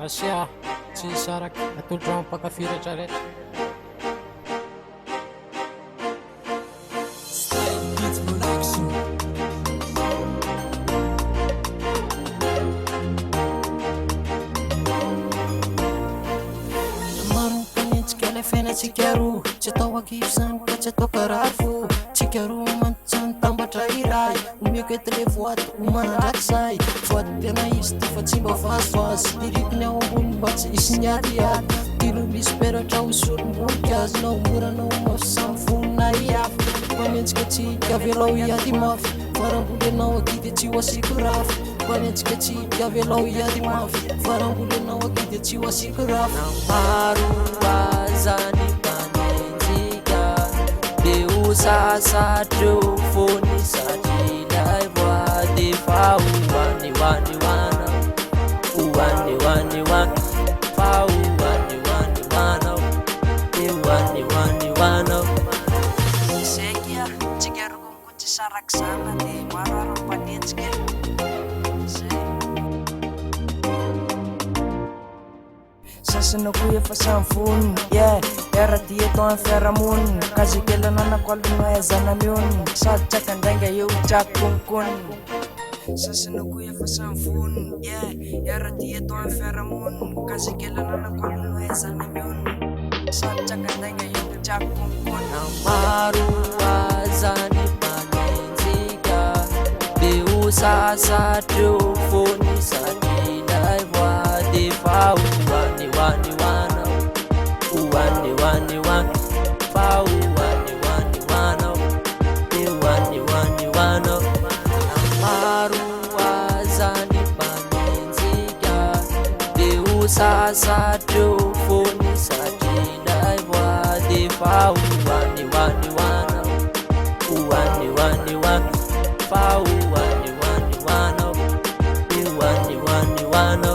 Asia tsy isaraky atolotra ampakafy rehetrarehetra. Maro panentsika ilay fiainatsika roa, tsy atao ankivy zany ka tsy atao karafo. Tsika roa mantsy mitambatra iray, omeko etile voaty homanandraky zay. Voaty tena izy ty fa tsy mba vasovaso, irikiny ao ambony mba tsy hisy niadiady. Tilo misy peratra ho solom-boninkazo, nao moranao mafy samy vonina iafy. Panentsika tsika velao iady mafy, faramboly anao akidy tsy ho asiko rafy. Panentsika tsika velao iady mafy, faramboly anao akidy tsy ho asiko rafy. Maro azany panentsika de ho sasatreo fony satria ilay voady fa hoanihoanihoana, hoanihoanihoana, fa hoanihoanihoana, de hoanihoanihoana. Sekia tsika roa konko tsy saraky zana de mararo panentsika. Sasana koa efa samy vonona, iara-dia tao amin'ny fiarahamonina, kazikelana alona aizana mionina, sady tsakandrainga eo tsako konkonina. Sasana koa efa samy vonona, iara-dia tao amin'ny fiarahamonina, kazikelana alona aizana mionina, sady tsakandrainga eo tsako konkonina. Maro azany panentsika de ho sasatreo fony satria ilay voady fa hoanihoanihoana, hoanihoanihoana, fa hoanihoanihoana, de hoanihoanihoana. Maro azany panentsika de ho sasatreo fony satria ilay voady fa hoanihoanihoana, hoanihoanihoana, fa hoanihoanihoana, de hoanihoanihoana.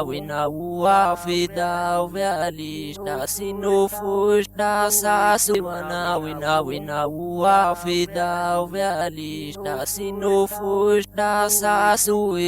Wina wafida uvealishna sinufushna sasu. Wina wafida uvealishna sinufushna sasu.